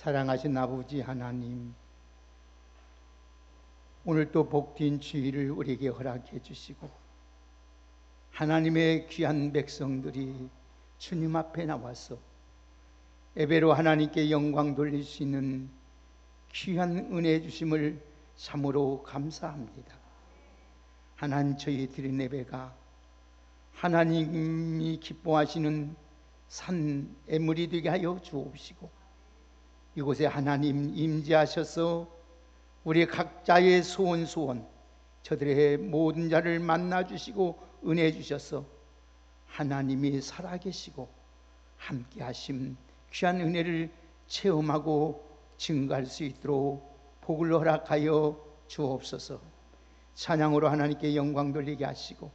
사랑하신 아버지 하나님, 오늘도 복된 주일을 우리에게 허락해 주시고 하나님의 귀한 백성들이 주님 앞에 나와서 예배로 하나님께 영광 돌릴 수 있는 귀한 은혜 주심을 참으로 감사합니다. 하나님, 저희 드린 예배가 하나님이 기뻐하시는 산 예물이 되게 하여 주옵시고, 이곳에 하나님 임재하셔서 우리 각자의 소원 저들의 모든 자를 만나 주시고 은혜 주셔서 하나님이 살아계시고 함께 하심 귀한 은혜를 체험하고 증거할 수 있도록 복을 허락하여 주옵소서. 찬양으로 하나님께 영광 돌리게 하시고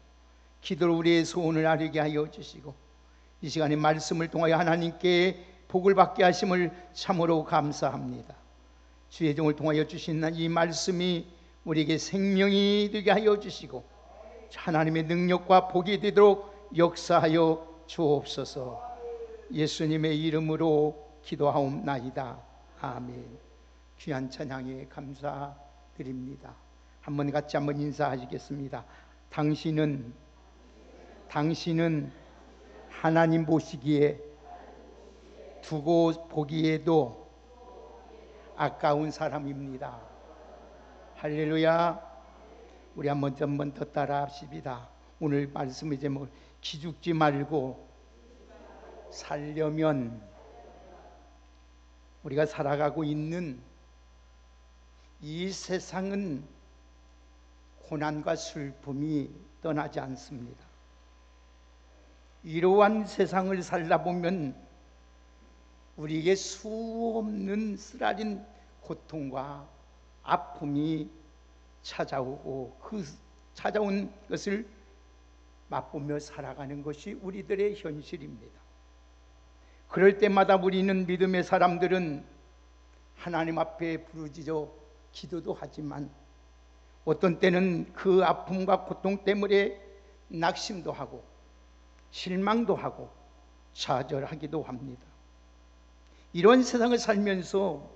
기도로 우리의 소원을 아뢰게 하여 주시고, 이 시간에 말씀을 통하여 하나님께 복을 받게 하심을 참으로 감사합니다. 주의 종을 통하여 주신 이 말씀이 우리에게 생명이 되게 하여 주시고 하나님의 능력과 복이 되도록 역사하여 주옵소서. 예수님의 이름으로 기도하옵나이다. 아멘. 귀한 찬양에 감사드립니다. 한번 같이 한번 인사하시겠습니다. 당신은 하나님 보시기에 두고 보기에도 아까운 사람입니다. 할렐루야. 우리 한번 더 따라 합시다. 오늘 말씀의 제목은 기죽지 말고 살려면. 우리가 살아가고 있는 이 세상은 고난과 슬픔이 떠나지 않습니다. 이러한 세상을 살다 보면 우리에게 수없는 쓰라린 고통과 아픔이 찾아오고 그 찾아온 것을 맛보며 살아가는 것이 우리들의 현실입니다. 그럴 때마다 우리는 믿음의 사람들은 하나님 앞에 부르짖어 기도도 하지만 어떤 때는 그 아픔과 고통 때문에 낙심도 하고 실망도 하고 좌절하기도 합니다. 이런 세상을 살면서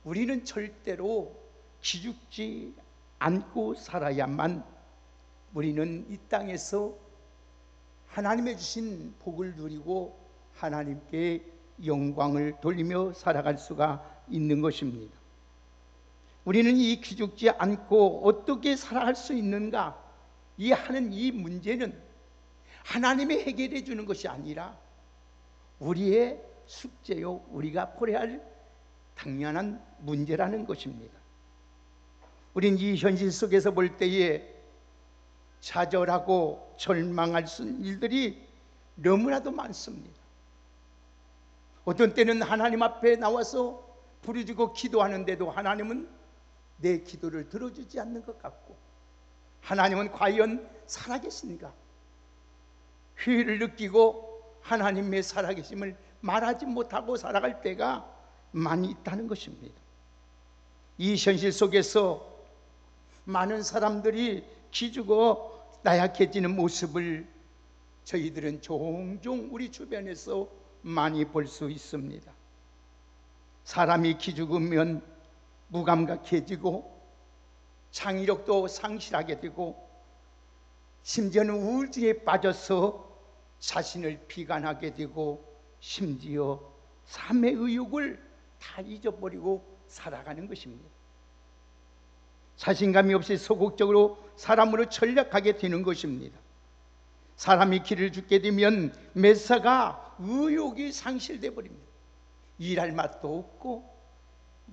우리는 절대로 기죽지 않고 살아야만 우리는 이 땅에서 하나님의 주신 복을 누리고 하나님께 영광을 돌리며 살아갈 수가 있는 것입니다. 우리는 이 기죽지 않고 어떻게 살아갈 수 있는가, 하는 이 문제는 하나님이 해결해 주는 것이 아니라 우리의 숙제요, 우리가 풀어야 할 당연한 문제라는 것입니다. 우린 이 현실 속에서 볼 때에 좌절하고 절망할 수 있는 일들이 너무나도 많습니다. 어떤 때는 하나님 앞에 나와서 부르짖고 기도하는데도 하나님은 내 기도를 들어주지 않는 것 같고, 하나님은 과연 살아계신가? 회의를 느끼고 하나님의 살아계심을 말하지 못하고 살아갈 때가 많이 있다는 것입니다. 이 현실 속에서 많은 사람들이 기죽어 나약해지는 모습을 저희들은 종종 우리 주변에서 많이 볼 수 있습니다. 사람이 기죽으면 무감각해지고 창의력도 상실하게 되고 심지어는 우울증에 빠져서 자신을 비관하게 되고 심지어 삶의 의욕을 다 잊어버리고 살아가는 것입니다. 자신감이 없이 소극적으로 사람으로 전락하게 되는 것입니다. 사람이 길을 죽게 되면 매사가 의욕이 상실돼 버립니다. 일할 맛도 없고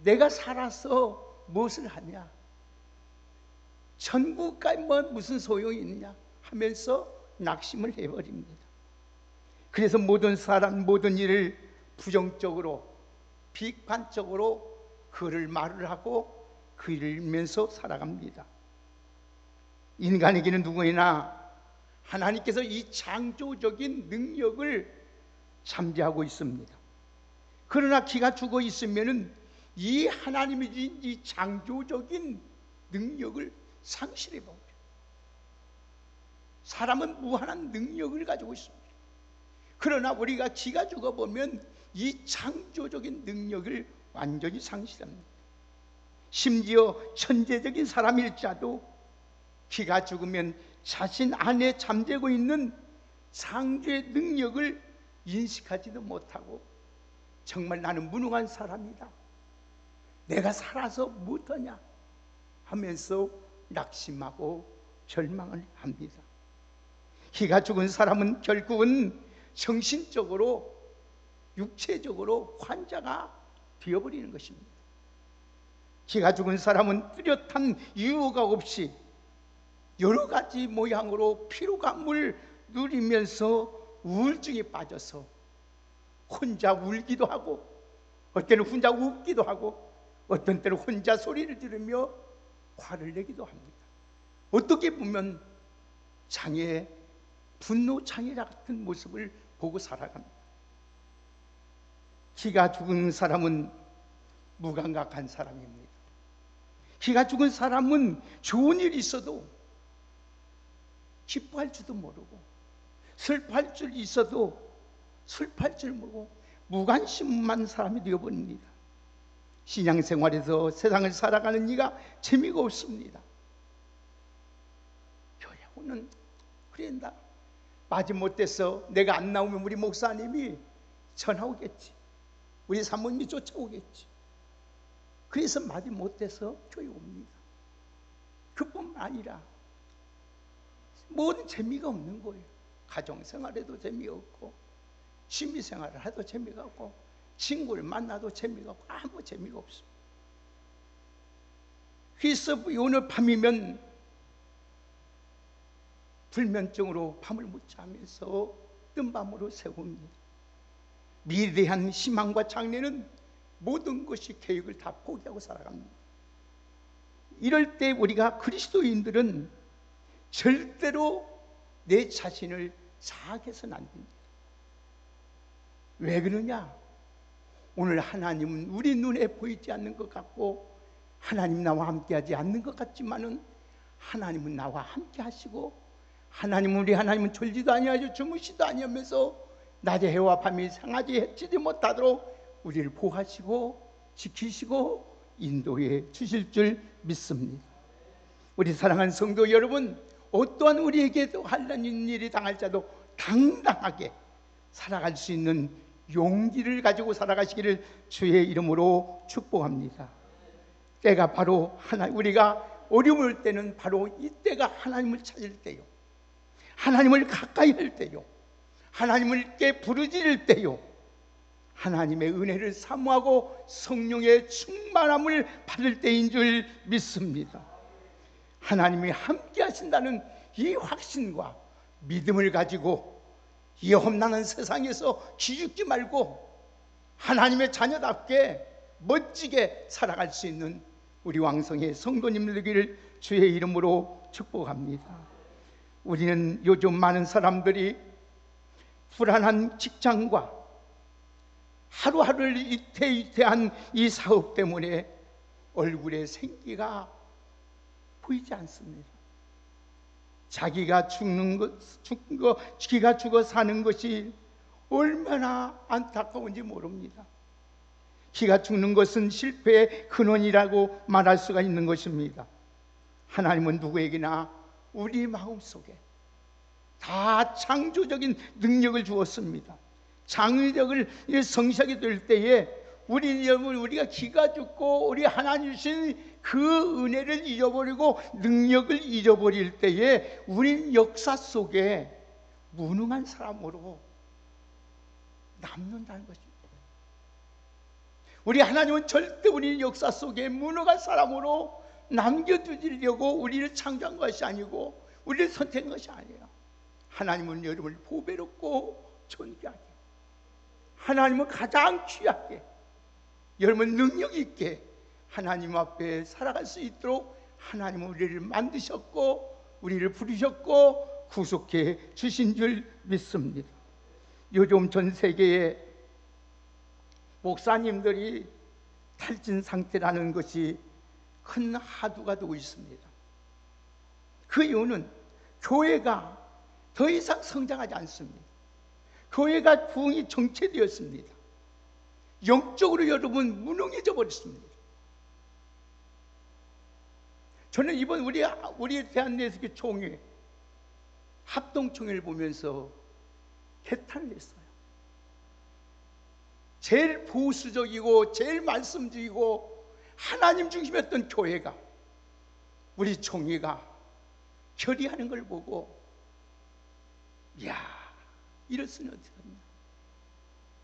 내가 살아서 무엇을 하냐, 천국 가면 무슨 소용이 있느냐 하면서 낙심을 해버립니다. 그래서 모든 사람, 모든 일을 부정적으로 비관적으로 그를 말을 하고 그러면서 살아갑니다. 인간에게는 누구나 하나님께서 이 창조적인 능력을 잠재하고 있습니다. 그러나 기가 죽어 있으면은 이 하나님이 주신 이 창조적인 능력을 상실해 버려요. 사람은 무한한 능력을 가지고 있습니다. 그러나 우리가 기가 죽어 보면 이 창조적인 능력을 완전히 상실합니다. 심지어 천재적인 사람일지라도 기가 죽으면 자신 안에 잠재고 있는 창조의 능력을 인식하지도 못하고 정말 나는 무능한 사람이다, 내가 살아서 못하냐 하면서 낙심하고 절망을 합니다. 기가 죽은 사람은 결국은 정신적으로 육체적으로 환자가 되어버리는 것입니다. 기가 죽은 사람은 뚜렷한 이유가 없이 여러 가지 모양으로 피로감을 누리면서 우울증에 빠져서 혼자 울기도 하고, 어떤 때는 혼자 웃기도 하고, 어떤 때는 혼자 소리를 지르며 화를 내기도 합니다. 어떻게 보면 장애, 분노 장애자 같은 모습을 보고 살아갑니다. 기가 죽은 사람은 무감각한 사람입니다. 기가 죽은 사람은 좋은 일이 있어도 기뻐할 줄도 모르고, 슬퍼할 줄 있어도 슬퍼할 줄 모르고 무관심한 사람이 되어버립니다. 신앙생활에서 세상을 살아가는 이가 재미가 없습니다. 교회 오는 그런다, 마지못해서 내가 안 나오면 우리 목사님이 전화 오겠지, 우리 사모님이 쫓아오겠지. 그래서 마지못해서 교회 옵니다. 그뿐만 아니라 모든 재미가 없는 거예요. 가정생활에도 재미없고, 취미생활을 해도 재미가 없고, 친구를 만나도 재미가 없고, 아무 재미가 없습니다. 그래서 오늘 밤이면 불면증으로 밤을 못 자면서 뜬밤으로 새웁니다. 미래에 대한 희망과 장래는 모든 것이 계획을 다 포기하고 살아갑니다. 이럴 때 우리가 그리스도인들은 절대로 내 자신을 자학해서는 안 됩니다. 왜 그러냐? 오늘 하나님은 우리 눈에 보이지 않는 것 같고, 하나님 나와 함께하지 않는 것 같지만은 하나님은 나와 함께 하시고, 하나님은 졸지도 아니하고 주무시도 아니하면서 낮에 해와 밤이 상하지 해치지 못하도록 우리를 보호하시고 지키시고 인도해 주실 줄 믿습니다. 우리 사랑하는 성도 여러분, 어떠한 우리에게도 하는 일이 당할지라도 당당하게 살아갈 수 있는 용기를 가지고 살아가시기를 주의 이름으로 축복합니다. 때가 바로 우리가 어려울 때는 바로 이때가 하나님을 찾을 때요, 하나님을 가까이 할 때요, 하나님을 부르짖을 때요, 하나님의 은혜를 사모하고 성령의 충만함을 받을 때인 줄 믿습니다. 하나님이 함께 하신다는 이 확신과 믿음을 가지고 이 험난한 세상에서 기죽지 말고 하나님의 자녀답게 멋지게 살아갈 수 있는 우리 왕성의 성도님들 되기를 주의 이름으로 축복합니다. 우리는 요즘 많은 사람들이 불안한 직장과 하루하루를 이태한 이 사업 때문에 얼굴에 생기가 보이지 않습니다. 자기가 기가 죽어 사는 것이 얼마나 안타까운지 모릅니다. 기가 죽는 것은 실패의 근원이라고 말할 수가 있는 것입니다. 하나님은 누구에게나 우리 마음속에 다 창조적인 능력을 주었습니다. 창의력을 성취하게 될 때에 우리가 기가 죽고 우리 하나님 주신 그 은혜를 잊어버리고 능력을 잊어버릴 때에 우리는 역사 속에 무능한 사람으로 남는다는 것입니다. 우리 하나님은 절대 우리 역사 속에 무능한 사람으로 남겨두시려고 우리를 창조한 것이 아니고 우리를 선택한 것이 아니에요. 하나님은 여러분을 보배롭고 존귀하게, 하나님은 가장 귀하게, 여러분 능력 있게 하나님 앞에 살아갈 수 있도록 하나님은 우리를 만드셨고 우리를 부르셨고 구속해 주신 줄 믿습니다. 요즘 전 세계에 목사님들이 탈진 상태라는 것이 큰 화두가 되고 있습니다. 그 이유는 교회가 더 이상 성장하지 않습니다. 교회가 부흥이 정체되었습니다. 영적으로 여러분 무능해져 버렸습니다. 저는 이번 우리 대한예수교 총회 합동총회를 보면서 개탄을 했어요. 제일 보수적이고 제일 말씀적이고 하나님 중심이었던 교회가, 우리 총회가 결의하는 걸 보고, 이야, 이럴 수는 어떡하냐,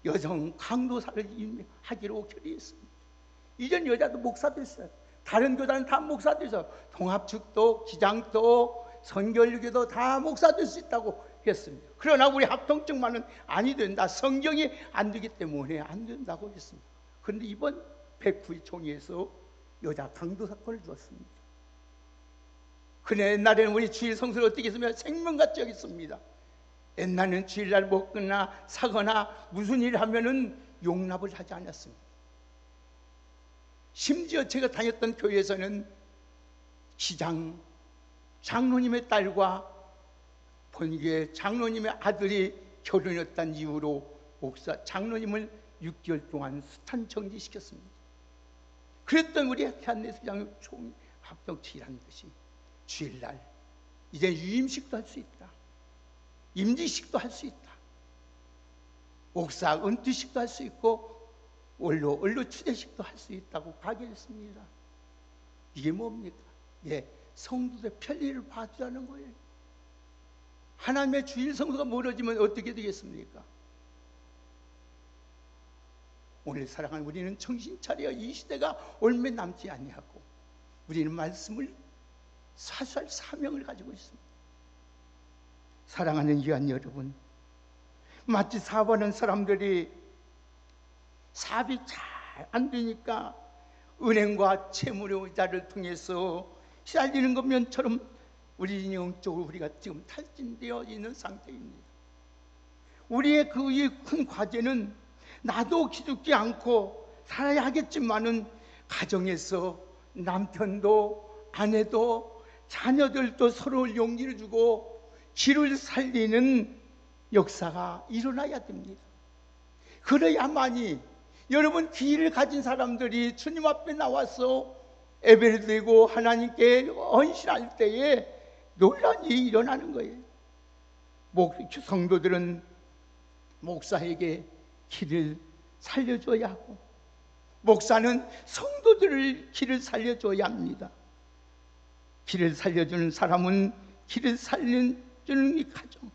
여성 강도사를 하기로 결의했습니다. 이전 여자도 목사 됐어요. 다른 교단은 다 목사 돼서 통합축도, 기장도, 선결교도 다 목사 될 수 있다고 했습니다. 그러나 우리 합동총만은 아니 된다, 성경이 안 되기 때문에 안 된다고 했습니다. 그런데 이번 109회 총회에서 여자 강도 사건을 두었습니다. 그네 옛날에는 우리 주일 성수를 어떻게 했으면 생명같이 여겼습니다. 옛날에는 주일날 먹거나 사거나 무슨 일을 하면은 용납을 하지 않았습니다. 심지어 제가 다녔던 교회에서는 시장 장로님의 딸과 본교회 장로님의 아들이 결혼했다는 이유로 목사 장로님을 6개월 동안 수탄 정지시켰습니다. 그랬던 우리 대한예수장 총 합동체라는 것이 주일날 이제 유임식도 할 수 있다, 임지식도 할 수 있다, 목사 은퇴식도 할 수 있고 원로 추대식도 할 수 있다고 가게했습니다. 이게 뭡니까? 예, 성도들의 편리를 봐주자는 거예요. 하나님의 주일 성도가 멀어지면 어떻게 되겠습니까? 오늘 사랑하는 우리는 정신 차려. 이 시대가 얼마 남지 아니하고 우리는 말씀을 사수할 사명을 가지고 있습니다. 사랑하는 귀한 여러분, 마치 사업하는 사람들이 사업이 잘 안 되니까 은행과 채무자를 통해서 시달리는 것면처럼 우리 영적으로 우리가 지금 탈진되어 있는 상태입니다. 우리의 그 큰 과제는 나도 기죽지 않고 살아야 하겠지만은 가정에서 남편도 아내도 자녀들도 서로 용기를 주고 길을 살리는 역사가 일어나야 됩니다. 그래야만이 여러분 귀를 가진 사람들이 주님 앞에 나와서 예배를 드리고 하나님께 헌신할 때에 놀라운 일이 일어나는 거예요. 성도들은 목사에게 길을 살려줘야 하고 목사는 성도들을 길을 살려줘야 합니다. 길을 살려주는 사람은 길을 살려주는 이 가정,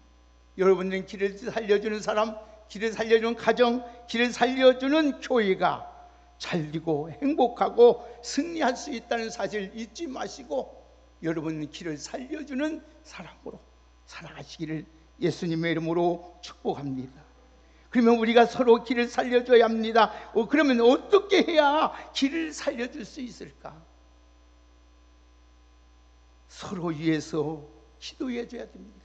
여러분들은 길을 살려주는 사람, 길을 살려주는 가정, 길을 살려주는 교회가 잘되고 행복하고 승리할 수 있다는 사실을 잊지 마시고 여러분은 길을 살려주는 사람으로 살아가시기를 예수님의 이름으로 축복합니다. 그러면 우리가 서로 길을 살려줘야 합니다. 그러면 어떻게 해야 길을 살려줄 수 있을까? 서로 위해서 기도해 줘야 됩니다.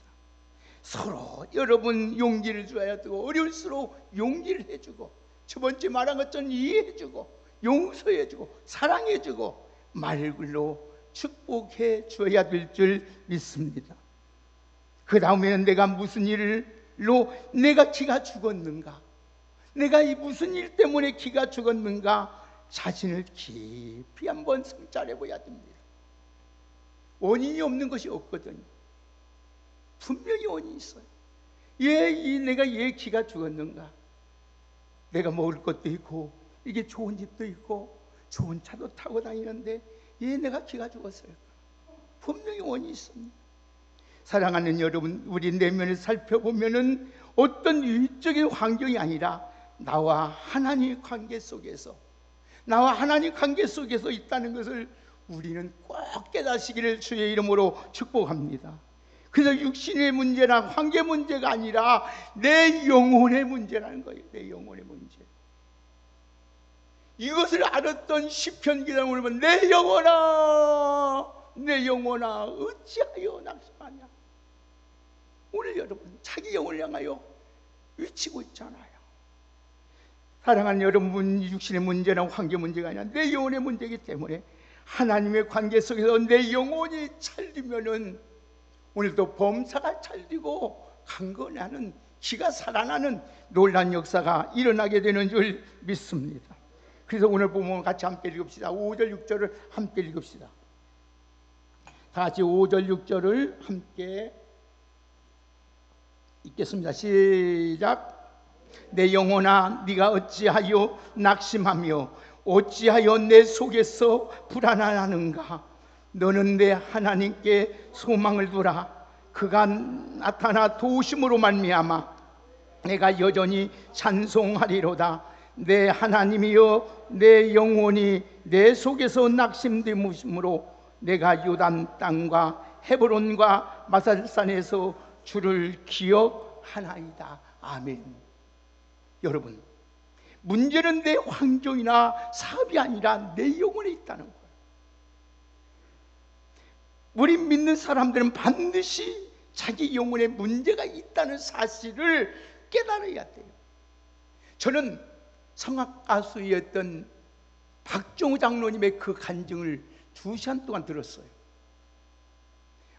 서로 여러분 용기를 줘야 되고 어려울수록 용기를 해주고 첫 번째 말한 것처럼 이해해주고 용서해주고 사랑해주고 말글로 축복해 줘야 될 줄 믿습니다. 그 다음에는 내가 무슨 일로 내가 기가 죽었는가, 내가 이 무슨 일 때문에 기가 죽었는가 자신을 깊이 한번 성찰해 봐야 됩니다. 원인이 없는 것이 없거든요. 분명히 원인이 있어요. 내가 왜 기가 죽었는가? 내가 먹을 것도 있고 이게 좋은 집도 있고 좋은 차도 타고 다니는데 왜 내가 기가 죽었을까? 분명히 원인이 있습니다. 사랑하는 여러분, 우리 내면을 살펴보면은 어떤 유익적인 환경이 아니라 나와 하나님의 관계 속에서 있다는 것을 우리는 꼭 깨닫시기를 주의 이름으로 축복합니다. 그래서 육신의 문제나 관계 문제가 아니라 내 영혼의 문제라는 거예요. 내 영혼의 문제. 이것을 알았던 시편 기자를 보면 내 영혼아 어찌하여 낙심하냐. 오늘 여러분 자기 영혼을 향하여 외치고 있잖아요. 사랑하는 여러분, 육신의 문제나 관계 문제가 아니라 내 영혼의 문제이기 때문에 하나님의 관계 속에서 내 영혼이 찰리면은 오늘도 범사가 찰리고 강건하는 기가 살아나는 놀라운 역사가 일어나게 되는 줄 믿습니다. 그래서 오늘 보면 같이 함께 읽읍시다. 5절 6절을 함께 읽읍시다. 다 같이 5절 6절을 함께 읽겠습니다. 시작. 내 영혼아, 네가 어찌하여 낙심하며 어찌하여 내 속에서 불안하는가? 너는 내 하나님께 소망을 두라. 그가 나타나 도우심으로 말미암아 내가 여전히 찬송하리로다. 내 하나님이여, 내 영혼이 내 속에서 낙심됨으로 내가 요단 땅과 헤브론과 마살산에서 주를 기억하나이다. 아멘. 여러분, 문제는 내 환경이나 사업이 아니라 내 영혼에 있다는 거예요. 우리 믿는 사람들은 반드시 자기 영혼에 문제가 있다는 사실을 깨달아야 돼요. 저는 성악 가수였던 박정우 장로님의 그 간증을 2시간 동안 들었어요.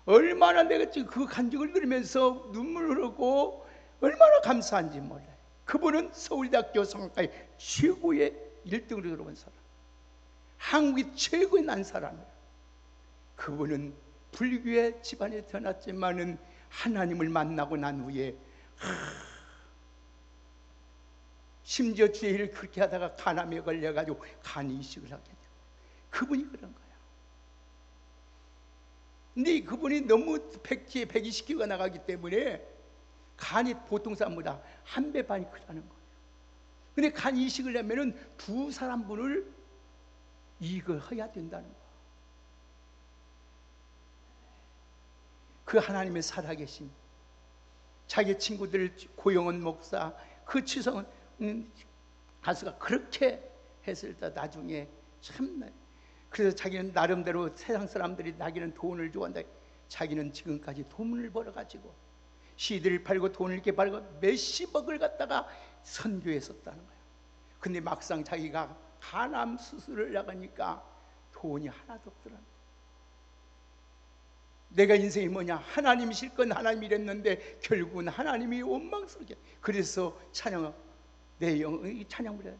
얼마나 내가 지금 그 간증을 들으면서 눈물 흐르고 얼마나 감사한지 몰라요. 그분은 서울대학교 성악가의 최고의 1등으로 들어온 사람, 한국의 최고의 난 사람이에요. 그분은 불교의 집안에 태어났지만은 하나님을 만나고 난 후에 심지어 죄를 그렇게 하다가 간암에 걸려가지고 간 이식을 하게 돼요. 그분이 그런 거야. 근데 그분이 너무 120kg가 나가기 때문에 간이 보통 사람보다 1배 반이 크다는 거예요. 근데 간 이식을 하면은 2사람분을 이익을 해야 된다는 거예요. 그 하나님의 살아계신 자기 친구들 고영원 목사 그 치성 가수가 그렇게 했을 때 나중에 참, 그래서 자기는 나름대로 세상 사람들이 자기는 돈을 좋아한다. 자기는 지금까지 돈을 벌어가지고 CD를 팔고 돈을 이렇게 벌고 몇십억을 갖다가 선교에 썼다는 거예요. 근데 막상 자기가 간암 수술을 나가니까 돈이 하나도 없더라는 거예요. 내가 인생이 뭐냐, 하나님이실 건 하나님이랬는데 결국은 하나님이 원망스럽게. 그래서 찬양, 내 영이 찬양을 해요.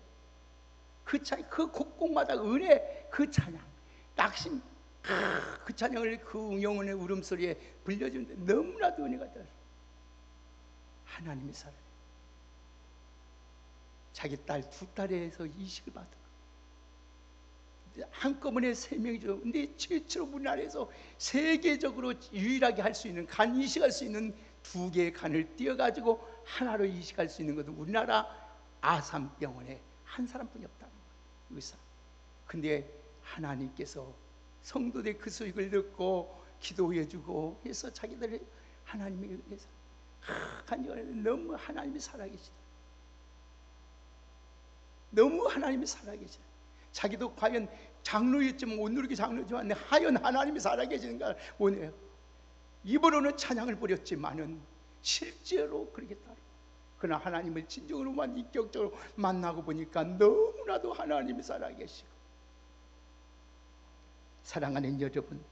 그 곡곡마다 은혜, 그 찬양, 낙심, 그 찬양을 그 영혼의 울음소리에 불려주는데 너무나도 은혜가 돼요. 하나님이 살아요. 자기 딸 2딸에서 이식을 받아. 한꺼번에 3명이죠. 근데 최초로 우리나라에서 세계적으로 유일하게 할 수 있는 간 이식할 수 있는 2개의 간을 띄어가지고 하나로 이식할 수 있는 것은 우리나라 아산병원에 한 사람뿐이 없다는 거예요. 의사. 근데 하나님께서 성도들 그 소식을 듣고 기도해주고 해서 자기들이 하나님에 의해서 간증을 너무 하나님이 살아계시다. 너무 하나님이 살아계시다. 자기도 과연 장로였지만 오늘의 장로지만 하연 하나님이 살아계시는가 원해요. 입으로는 찬양을 부렸지만은 실제로 그러겠다. 그러나 하나님을 진정으로만 인격적으로 만나고 보니까 너무나도 하나님이 살아계시고. 사랑하는 여러분,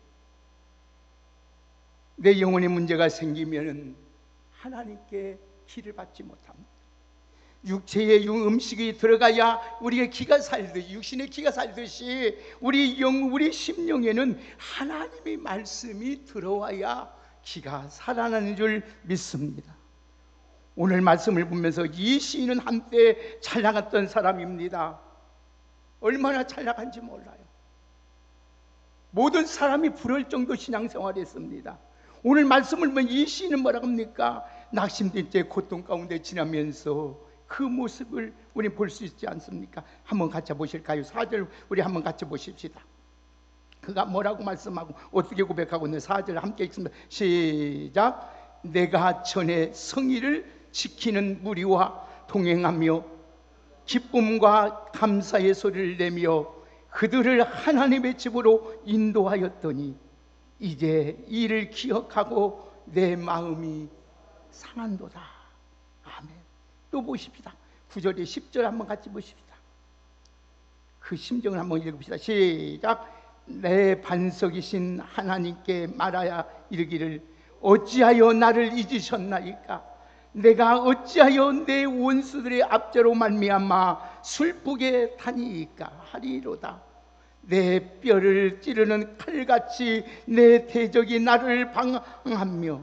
내 영혼에 문제가 생기면은 하나님께 기를 받지 못합니다. 육체의 음식이 들어가야 우리의 기가 살듯이, 육신의 기가 살듯이 우리 심령에는 하나님의 말씀이 들어와야 기가 살아나는 줄 믿습니다. 오늘 말씀을 보면서 이 시인은 한때 잘 나갔던 사람입니다. 얼마나 잘 나간지 몰라요. 모든 사람이 부러울 정도 신앙생활을 했습니다. 오늘 말씀을 보면 이 시인은 뭐라고 합니까? 낙심된 채 고통 가운데 지나면서 그 모습을 우리 볼 수 있지 않습니까? 한번 같이 보실까요? 4절 우리 한번 같이 보십시다. 그가 뭐라고 말씀하고 어떻게 고백하고 있는 4절 함께 읽습니다. 시작. 내가 전에 성의를 지키는 무리와 동행하며 기쁨과 감사의 소리를 내며 그들을 하나님의 집으로 인도하였더니 이제 이를 기억하고 내 마음이 상한도다. 아멘. 또 보십시다. 9절에 10절 한번 같이 보십시다. 그 심정을 한번 읽읍시다. 시작. 내 반석이신 하나님께 말하여 이르기를 어찌하여 나를 잊으셨나이까? 내가 어찌하여 내 원수들의 압제로 말미암아 슬프게 다니까 하리로다. 내 뼈를 찌르는 칼같이 내 대적이 나를 방황하며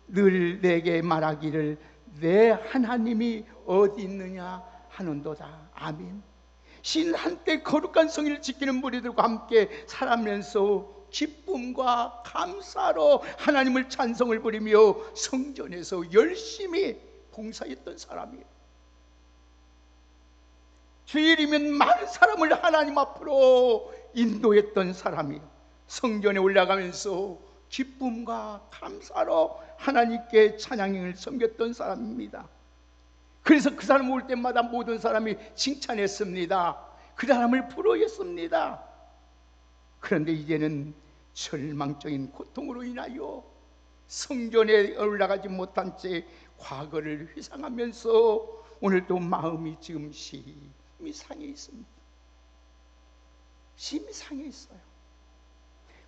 늘 내게 말하기를 내 하나님이 어디 있느냐 하는도다. 아멘. 신 한때 거룩한 성의를 지키는 무리들과 함께 살아면서 기쁨과 감사로 하나님을 찬송을 부리며 성전에서 열심히 봉사했던 사람이에요. 주일이면 많은 사람을 하나님 앞으로 인도했던 사람이에요. 성전에 올라가면서 기쁨과 감사로 하나님께 찬양을 섬겼던 사람입니다. 그래서 그 사람 올 때마다 모든 사람이 칭찬했습니다. 그 사람을 부러워했습니다. 그런데 이제는 절망적인 고통으로 인하여 성전에 올라가지 못한 채 과거를 회상하면서 오늘도 마음이 지금 심히 상해 있습니다. 심히 상해 있어요.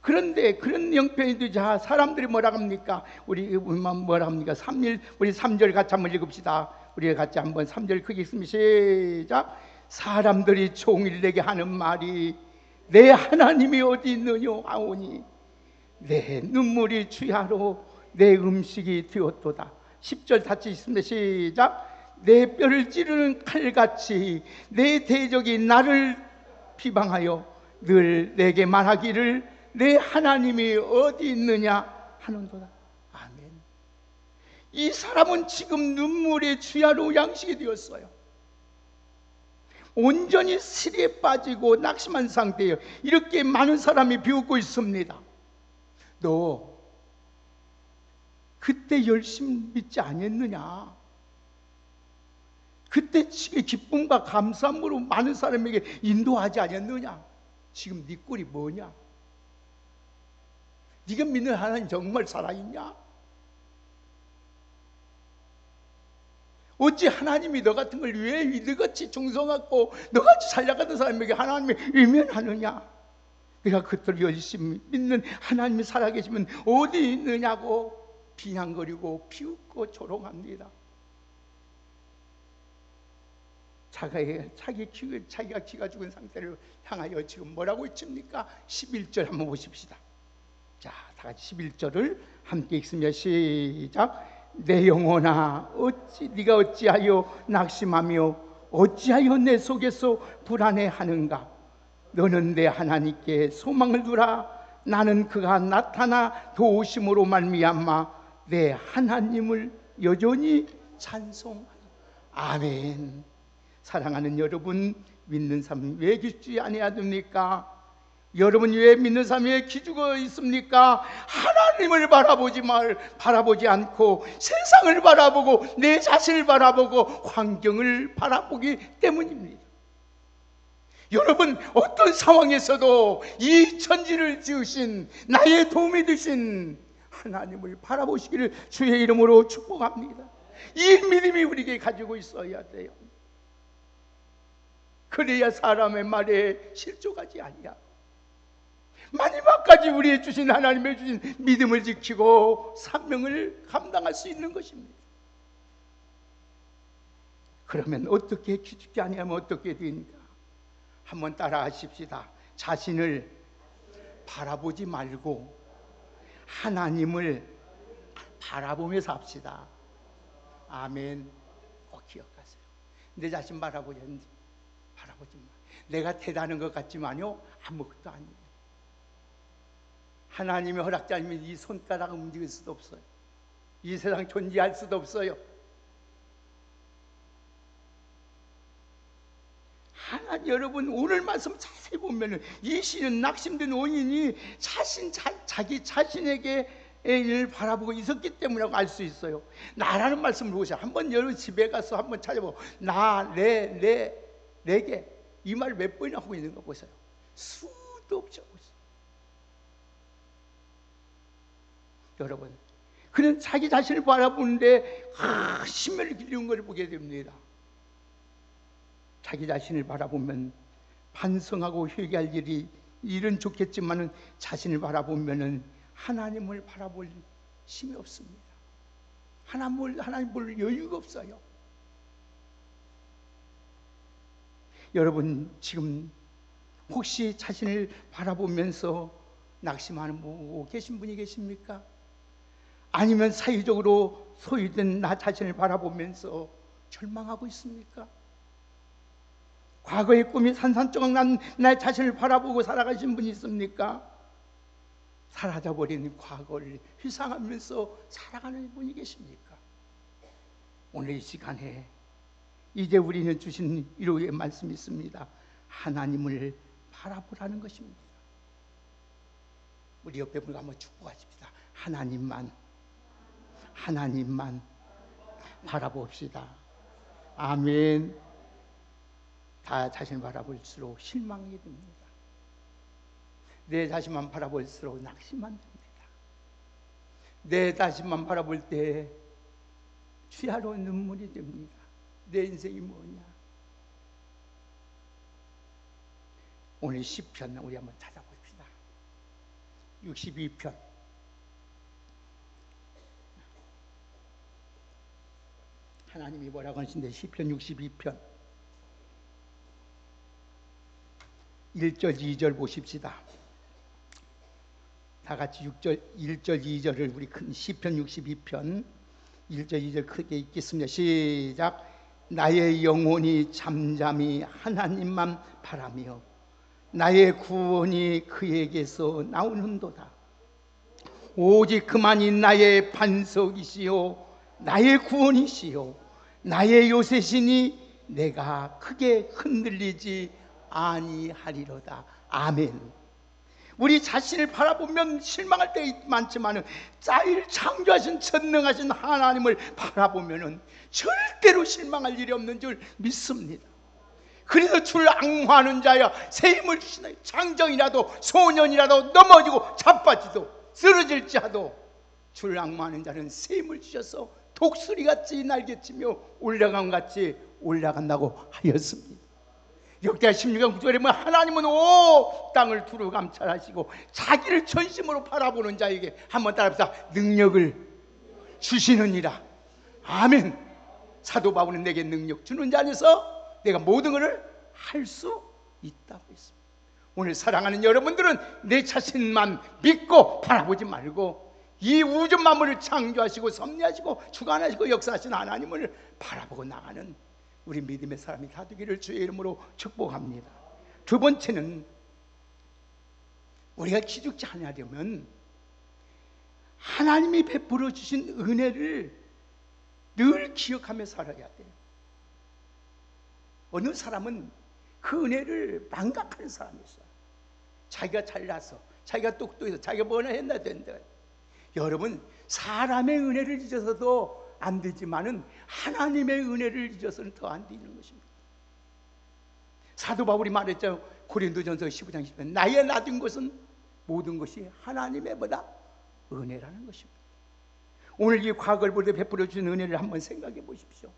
그런데 그런 형편이 되자 사람들이 뭐라 합니까? 우리 뭐라 합니까? 우리 3절 같이 한번 읽읍시다. 우리가 같이 한번 3절 크게 읽습니다. 시작. 사람들이 종일 내게 하는 말이 내 하나님이 어디 있느냐 하오니 내 눈물이 주야로 내 음식이 되었도다. 10절 같이 읽습니다. 시작. 내 뼈를 찌르는 칼같이 내 대적이 나를 비방하여 늘 내게 말하기를 내 하나님이 어디 있느냐 하는도다. 아멘. 이 사람은 지금 눈물의 주야로 양식이 되었어요. 온전히 슬에 빠지고 낙심한 상태예요. 이렇게 많은 사람이 비웃고 있습니다. 너 그때 열심히 믿지 않았느냐? 그때 기쁨과 감사함으로 많은 사람에게 인도하지 않았느냐? 지금 네 꼴이 뭐냐? 네가 믿는 하나님 정말 살아있냐? 어찌 하나님이 너 같은 걸 왜 너같이 충성하고 너같이 살려가던 사람에게 하나님이 외면하느냐? 내가 그토록 열심히 믿는 하나님이 살아계시면 어디 있느냐고 비난거리고 비웃고 조롱합니다. 자기가 기가 죽은 상태를 향하여 지금 뭐라고 외칩니까? 11절 한번 보십시다. 자, 다 같이 11절을 함께 읽습니다. 시작. 내 영혼아 네가 어찌하여 낙심하며 어찌하여 내 속에서 불안해하는가? 너는 내 하나님께 소망을 두라. 나는 그가 나타나 도우심으로 말미암아 내 하나님을 여전히 찬송하리. 아멘. 사랑하는 여러분, 믿는 삶 왜 기죽지 아니하십니까? 여러분 왜 믿는 삶에 기죽어 있습니까? 하나님을 바라보지 않고 세상을 바라보고 내 자신을 바라보고 환경을 바라보기 때문입니다. 여러분 어떤 상황에서도 이 천지를 지으신 나의 도움이 되신 하나님을 바라보시기를 주의 이름으로 축복합니다. 이 믿음이 우리에게 가지고 있어야 돼요. 그래야 사람의 말에 실족하지 아니하고 마지막까지 우리의 주신 하나님의 주신 믿음을 지키고 사명을 감당할 수 있는 것입니다. 그러면 어떻게 기죽지 아니하면 어떻게 됩니까? 한번 따라 하십시다. 자신을 바라보지 말고 하나님을 바라보면서 합시다. 아멘. 꼭 기억하세요. 내 자신 바라보지 마. 내가 대단한 것 같지만요 아무것도 아니에요. 하나님의 허락지 아니면 이 손가락을 움직일 수도 없어요. 이 세상 존재할 수도 없어요. 여러분 오늘 말씀 자세히 보면 이 시는 낙심된 원인이 자기 자신에게 를 바라보고 있었기 때문이라고 알 수 있어요. 나라는 말씀을 보세요. 한번 여러분 집에 가서 한번 찾아보고 내게 이 말 몇 번이나 하고 있는 거 보세요. 수도 없이 하고 있어요. 여러분 그는 자기 자신을 바라보는데 심혈을 기울이는 걸 보게 됩니다. 자기 자신을 바라보면 반성하고 회개할 일은 좋겠지만은 자신을 바라보면은 하나님을 바라볼 힘이 없습니다. 하나님 볼 여유가 없어요. 여러분 지금 혹시 자신을 바라보면서 낙심하고 계신 분이 계십니까? 아니면 사회적으로 소유된 나 자신을 바라보면서 절망하고 있습니까? 과거의 꿈이 산산조각 난 나 자신을 바라보고 살아가신 분이 있습니까? 사라져버린 과거를 회상하면서 살아가는 분이 계십니까? 오늘 이 시간에 이제 우리는 주신 위로의 말씀이 있습니다. 하나님을 바라보라는 것입니다. 우리 옆에 분과 한번 축복하십시다. 하나님만 바라봅시다. 아멘. 다 자신을 바라볼수록 실망이 됩니다. 내 자신만 바라볼수록 낙심만 됩니다. 내 자신만 바라볼 때 취하로 눈물이 됩니다. 내 인생이 뭐냐? 오늘 시편 우리 한번 찾아봅시다. 62편. 하나님이 뭐라고 하시는데 시편 62편 1절 2절 보십시다. 다 같이 1절 2절을 우리 큰 시편 62편 1절 2절 크게 읽겠습니다. 시작. 나의 영혼이 잠잠히 하나님만 바라며 나의 구원이 그에게서 나오는도다. 오직 그만이 나의 반석이시요 나의 구원이시요 나의 요새시니 내가 크게 흔들리지 아니하리로다. 아멘. 우리 자신을 바라보면 실망할 때 많지만은 자기를 창조하신 전능하신 하나님을 바라보면은 절대로 실망할 일이 없는 줄 믿습니다. 그래서 주를 앙호하는 자야 새 힘을 주시나. 장정이라도 소년이라도 넘어지고 자빠지도 쓰러질지라도 주를 앙호하는 자는 새 힘을 주셔서 독수리같이 날개치며 올라간같이 올라간다고 하였습니다. 역대하 16장 9절에 보면 하나님은 오 땅을 두루 감찰하시고 자기를 전심으로 바라보는 자에게 한번 따라합시다. 능력을 주시느니라. 아멘. 사도 바울은 내게 능력 주는 자 안에서 내가 모든 것을 할 수 있다고 했습니다. 오늘 사랑하는 여러분들은 내 자신만 믿고 바라보지 말고 이 우주 만물을 창조하시고 섭리하시고 주관하시고 역사하신 하나님을 바라보고 나가는 우리 믿음의 사람이 다 되기를 주의 이름으로 축복합니다. 두 번째는 우리가 기죽지 않으려면 하나님이 베풀어 주신 은혜를 늘 기억하며 살아야 돼요. 어느 사람은 그 은혜를 망각하는 사람이 있어요. 자기가 잘나서 자기가 똑똑해서 자기가 뭐나 했나 된다. 여러분 사람의 은혜를 잊어서도 안 되지만은 하나님의 은혜를 잊어서는 더 안 되는 것입니다. 사도 바울이 말했죠. 고린도전서 15장 10절 나의 놔둔 것은 모든 것이 하나님의 뭐다? 은혜라는 것입니다. 오늘 이 과거를 볼 때 베풀어 주신 은혜를 한번 생각해 보십시오.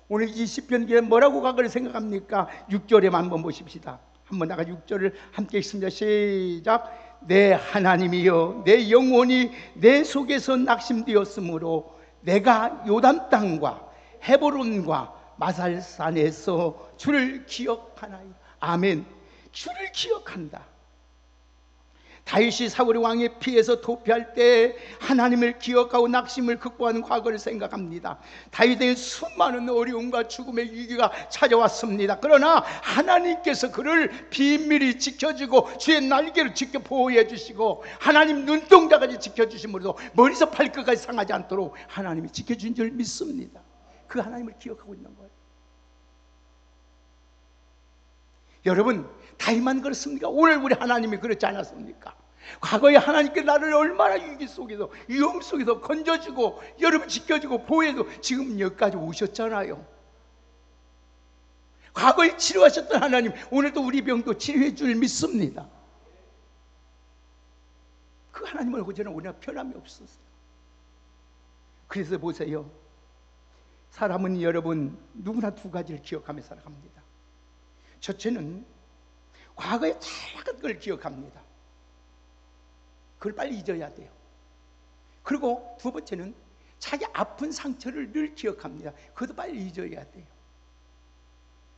오늘 이 시편기에 뭐라고 과거를 생각합니까? 6절에만 한번 보십시다. 한번 나가 6절을 함께 읽습니다. 시작. 내 하나님이여 내 영혼이 내 속에서 낙심되었으므로 내가 요단 땅과 헤브론과 마살산에서 주를 기억하나이다. 아멘. 주를 기억한다. 다윗이 사울 왕의 피해서 도피할 때 하나님을 기억하고 낙심을 극복하는 과거를 생각합니다. 다윗에게 수많은 어려움과 죽음의 위기가 찾아왔습니다. 그러나 하나님께서 그를 비밀히 지켜주고 주의 날개를 지켜 보호해 주시고 하나님 눈동자까지 지켜주심으로 머리서 발끝까지 상하지 않도록 하나님이 지켜준 줄 믿습니다. 그 하나님을 기억하고 있는 거예요. 여러분 다윗만 그렇습니까? 오늘 우리 하나님이 그렇지 않았습니까? 과거에 하나님께 나를 얼마나 위기 속에서 위험 속에서 건져주고 여러분 지켜주고 보호해주고 지금 여기까지 오셨잖아요. 과거에 치료하셨던 하나님 오늘도 우리 병도 치료해 줄 믿습니다. 그 하나님을 보자는 우리가 변함이 없었어요. 그래서 보세요. 사람은 여러분 누구나 두 가지를 기억하며 살아갑니다. 첫째는 과거의 다양한 걸 기억합니다. 그걸 빨리 잊어야 돼요. 그리고 두 번째는 자기 아픈 상처를 늘 기억합니다. 그것도 빨리 잊어야 돼요.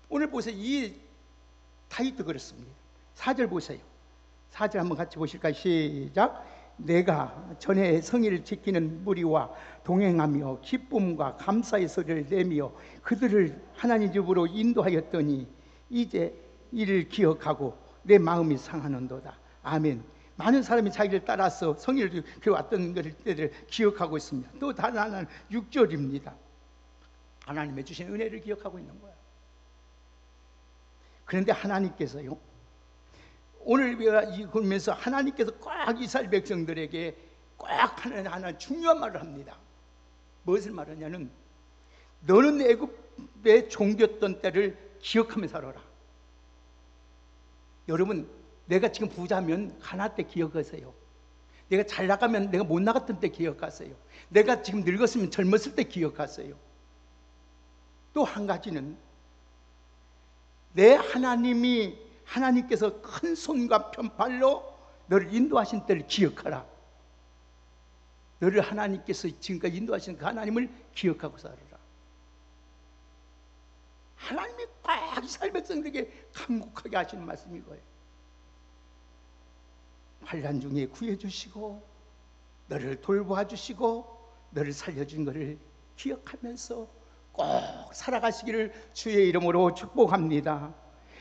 오늘 보세요. 이 다윗도 그렇습니다. 4절 보세요. 4절 한번 같이 보실까요? 시작. 내가 전에 성의를 지키는 무리와 동행하며 기쁨과 감사의 소리를 내며 그들을 하나님 집으로 인도하였더니 이제 이를 기억하고 내 마음이 상하는도다. 아멘. 많은 사람이 자기를 따라서 성의를 지켜왔던 것들을 기억하고 있습니다. 또 다른 하나는 6절입니다. 하나님의 주신 은혜를 기억하고 있는 거예요. 그런데 하나님께서요, 오늘 우리가 보면서 하나님께서 꼭 이스라엘 백성들에게 꼭 하나 중요한 말을 합니다. 무엇을 말하냐면 너는 애굽에 종겼던 때를 기억하며 살아라. 여러분, 내가 지금 부자면 가나 때 기억하세요. 내가 잘 나가면 내가 못 나갔던 때 기억하세요. 내가 지금 늙었으면 젊었을 때 기억하세요. 또 한 가지는 내 하나님께서 큰 손과 편팔로 너를 인도하신 때를 기억하라. 너를 하나님께서 지금까지 인도하신 그 하나님을 기억하고 살아라. 하나님이 꽉 이스라엘 백성들에게 간곡하게 하시는 말씀이 거예요. 환난 중에 구해주시고 너를 돌보아주시고 너를 살려준 것을 기억하면서 꼭 살아가시기를 주의 이름으로 축복합니다.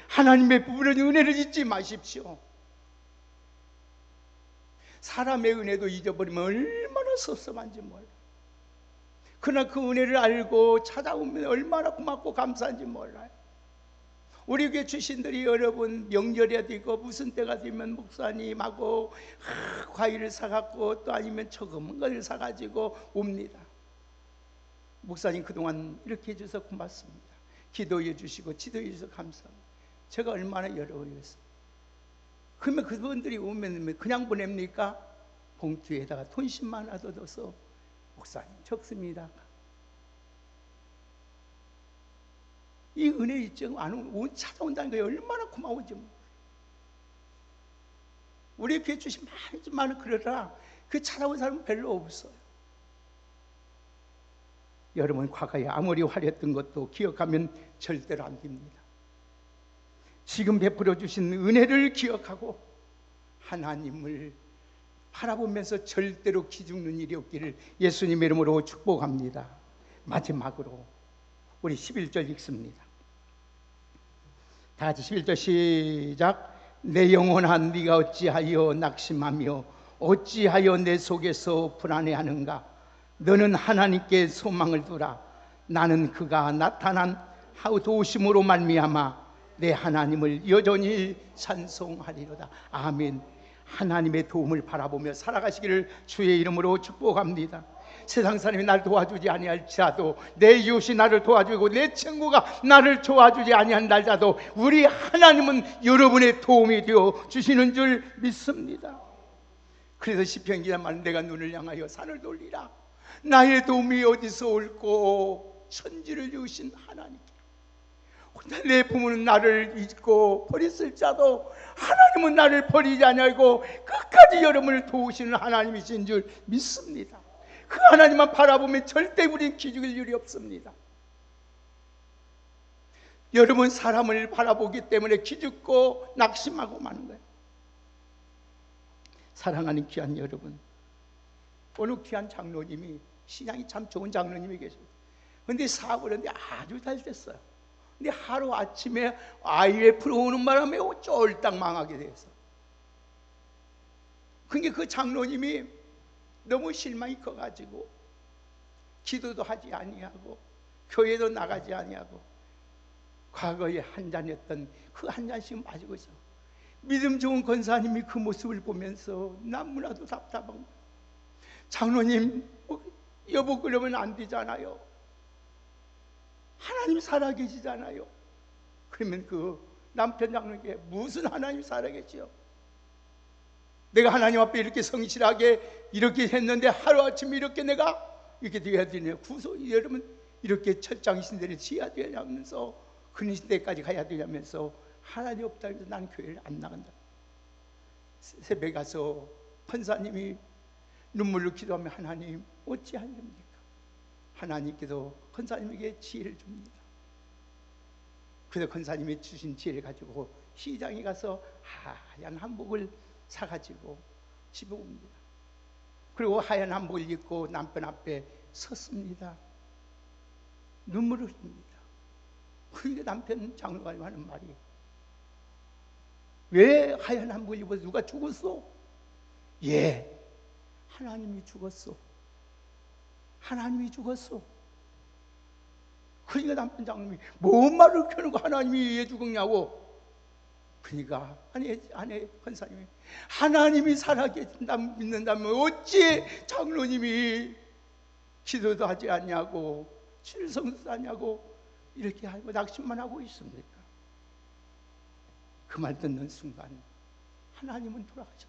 하나님의 부르는 은혜를 잊지 마십시오. 사람의 은혜도 잊어버리면 얼마나 섭섭한지 몰라요. 그러나 그 은혜를 알고 찾아오면 얼마나 고맙고 감사한지 몰라요. 우리에게 주신들이 여러분 명절이 되고 무슨 때가 되면 목사님하고 과일을 사갖고 또 아니면 조그만 걸 사가지고 옵니다. 목사님 그동안 이렇게 해주셔서 고맙습니다. 기도해 주시고 지도해 주셔서 감사합니다. 제가 얼마나 어려워했어요. 그러면 그분들이 오면 그냥 보냅니까? 봉투에다가 돈 10만 원 넣어서 목사님 적습니다. 이 은혜 있죠. 찾아온다는 게 얼마나 고마운지. 우리 교회 주신 많은 그러라 그 찾아온 사람은 별로 없어요. 여러분 과거에 아무리 화렸던 것도 기억하면 절대로 안 됩니다. 지금 베풀어 주신 은혜를 기억하고 하나님을 바라보면서 절대로 기죽는 일이 없기를 예수님의 이름으로 축복합니다. 마지막으로 우리 11절 읽습니다. 다 같이 11절 시작. 내 영혼아 네가 어찌하여 낙심하며 어찌하여 내 속에서 불안해하는가. 너는 하나님께 소망을 두라. 나는 그가 나타난 도우심으로 말미암아 내 하나님을 여전히 찬송하리로다. 아멘. 하나님의 도움을 바라보며 살아가시기를 주의 이름으로 축복합니다. 세상 사람이 나를 도와주지 아니할지라도 내 이웃이 나를 도와주고 내 친구가 나를 도와주지 아니한달자도 우리 하나님은 여러분의 도움이 되어 주시는 줄 믿습니다. 그래서 시편 기자 말은 내가 눈을 향하여 산을 돌리라. 나의 도움이 어디서 올꼬. 천지를 지으신 하나님께. 내 부모는 나를 잊고 버렸을 자도 하나님은 나를 버리지 아니하고 끝까지 여러분을 도우시는 하나님이신 줄 믿습니다. 그 하나님만 바라보면 절대 우리는 기죽을 일이 없습니다. 여러분 사람을 바라보기 때문에 기죽고 낙심하고 마는 거예요. 사랑하는 귀한 여러분, 어느 귀한 장로님이 신앙이 참 좋은 장로님이 계십니다. 그런데 사업을 했는데 아주 잘 됐어요. 근데 하루 아침에 IMF로 오는 바람에 쫄딱 망하게 됐어. 그러니까 그 장로님이 너무 실망이 커가지고 기도도 하지 아니하고 교회도 나가지 아니하고 과거에 한 잔했던 그 한 잔씩 마시고 있어. 믿음 좋은 권사님이 그 모습을 보면서 너무나도 답답한 거야. 장로님, 여보 그러면 안 되잖아요. 하나님 살아계시잖아요. 그러면 그 남편 장로님께 무슨 하나님 살아계시요? 내가 하나님 앞에 이렇게 성실하게 이렇게 했는데 하루아침에 이렇게 내가 이렇게 돼야 되냐. 여러분 이렇게 철장이신 데를 지어야 되냐면서 그리신 데까지 가야 되냐면서 하나님 없다고 해서 나는 교회를 안 나간다. 새벽에 가서 판사님이 눈물로 기도하면 하나님 어찌하렵니까? 하나님께서 권사님에게 지혜를 줍니다. 그래서 권사님이 주신 지혜를 가지고 시장에 가서 하얀 한복을 사가지고 집에 옵니다. 그리고 하얀 한복을 입고 남편 앞에 섰습니다. 눈물을 흘립니다. 그런데 남편 장로가 하는 말이, 왜 하얀 한복을 입어서 누가 죽었어? 예, 하나님이 죽었어. 하나님이 죽었어. 그러니까 남편 장로님이 뭔 말을 켜는 거 하나님이 왜 죽었냐고. 그러니까 아내 권사님이, 하나님이 살아계신다 믿는다면 어찌 장로님이 기도도 하지 않냐고, 칠성도 하냐고 이렇게 하고 낙심만 하고 있습니까? 그 말 듣는 순간 하나님은 돌아가셨어.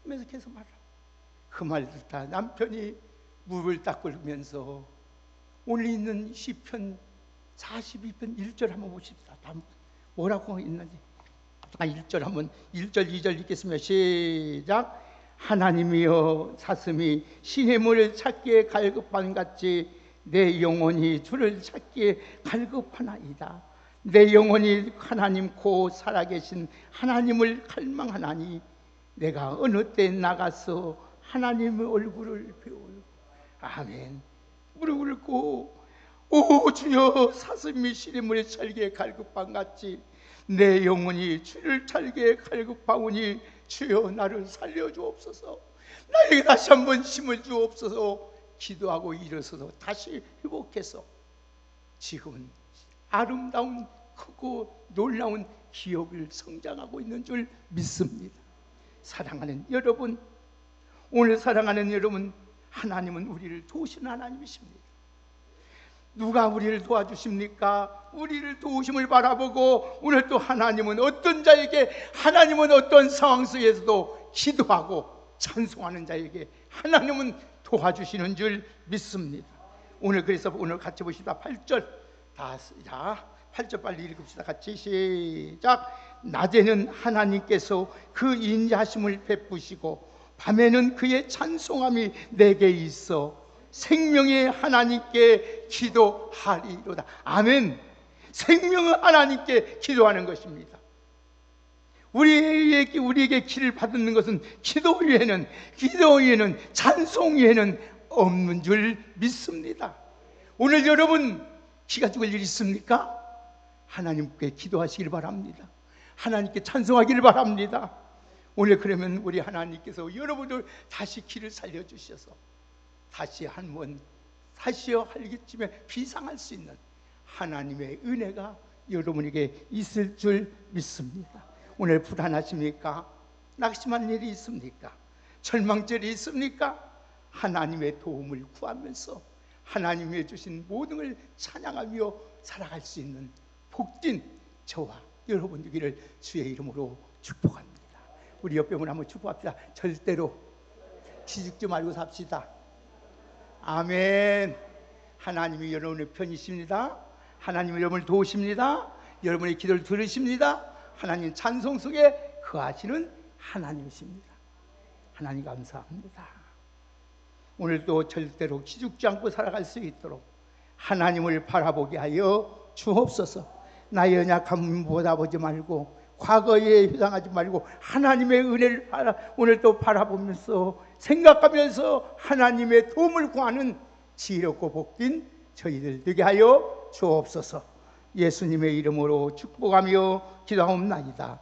그래서 계속 말하고, 그 말 듣다 남편이 무릎을 닦으면서 오늘 있는 시편 42편 1절 한번 보십시다. 뭐라고 있는지. 1절 한번 1절 2절 읽겠습니다. 시작. 하나님이여 사슴이 시냇물을 찾기에 갈급한 같이 내 영혼이 주를 찾기에 갈급하나이다. 내 영혼이 하나님 곧 살아계신 하나님을 갈망하나니 내가 어느 때 나가서 하나님의 얼굴을 배우려. 아멘. 무릎을 꿇고, 오 주여, 사슴이 시냇물에 살기에 갈급한 같이 내 영혼이 주를 찾기에 갈급하오니 주여 나를 살려주옵소서. 나에게 다시 한번 힘을 주옵소서. 기도하고 일어서서 다시 회복해서 지금은 아름다운 크고 놀라운 기업을 성장하고 있는 줄 믿습니다. 사랑하는 여러분, 오늘 사랑하는 여러분, 하나님은 우리를 도우시는 하나님이십니다. 누가 우리를 도와주십니까? 우리를 도우심을 바라보고 오늘 또 하나님은 어떤 자에게, 하나님은 어떤 상황 속에서도 기도하고 찬송하는 자에게 하나님은 도와주시는 줄 믿습니다. 오늘 그래서 오늘 같이 보시다 8절 자 8절 빨리 읽읍시다. 같이 시작. 낮에는 하나님께서 그 인자하심을 베푸시고 밤에는 그의 찬송함이 내게 있어 생명의 하나님께 기도하리로다. 아멘. 생명의 하나님께 기도하는 것입니다. 우리에게 기를 받는 것은 기도 위에는 찬송 위에는 없는 줄 믿습니다. 오늘 여러분 기가 죽을 일 있습니까? 하나님께 기도하시길 바랍니다. 하나님께 찬송하기를 바랍니다. 오늘 그러면 우리 하나님께서 여러분들 다시 기를 살려주셔서 다시 한번 다시요 할기쯤에 비상할 수 있는 하나님의 은혜가 여러분에게 있을 줄 믿습니다. 오늘 불안하십니까? 낙심한 일이 있습니까? 절망절이 있습니까? 하나님의 도움을 구하면서 하나님이 주신 모든 걸 찬양하며 살아갈 수 있는 복된 저와 여러분 되기를 주의 이름으로 축복합니다. 우리 옆에 분 한번 축복합시다. 절대로 기죽지 말고 삽시다. 아멘. 하나님이 여러분의 편이십니다. 하나님이 여러분을 도우십니다. 여러분의 기도를 들으십니다. 하나님 찬송 속에 거하시는 하나님이십니다. 하나님 감사합니다. 오늘도 절대로 기죽지 않고 살아갈 수 있도록 하나님을 바라보게 하여 주옵소서. 나의 연약함을 보다보지 말고 과거에 회상하지 말고 하나님의 은혜를 오늘도 바라보면서 생각하면서 하나님의 도움을 구하는 지혜롭고 복된 저희들 되게 하여 주옵소서. 예수님의 이름으로 축복하며 기도하옵나이다.